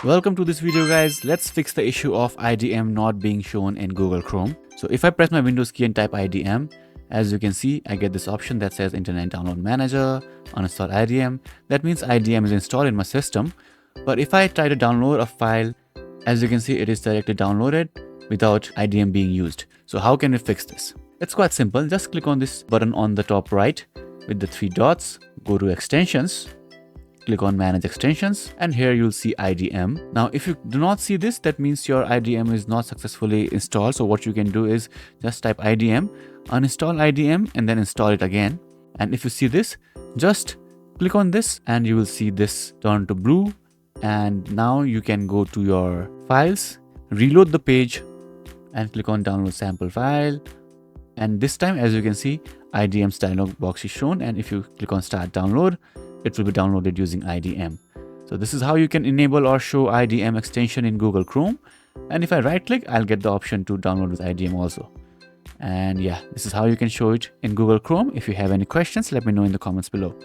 Welcome to this video guys. Let's fix the issue of IDM not being shown in Google Chrome. So if I press my Windows key and type IDM, as you can see, I get this option that says Internet Download Manager, uninstall IDM. That means IDM is installed in my system. But if I try to download a file, as you can see, it is directly downloaded without IDM being used. So how can we fix this? It's quite simple. Just click on this button on the top right with the 3 dots, go to Extensions, click on Manage Extensions, and here you'll see IDM. Now, if you do not see this, that means your IDM is not successfully installed. So what you can do is just type IDM, uninstall IDM, and then install it again. And if you see this, just click on this and you will see this turn to blue. And now you can go to your files, reload the page, and click on Download Sample File. And this time, as you can see, IDM's dialog box is shown. And if you click on Start Download, it will be downloaded using IDM. So this is how you can enable or show IDM extension in Google Chrome. And if I right click, I'll get the option to download with IDM also. And yeah, this is how you can show it in Google Chrome. If you have any questions, let me know in the comments below.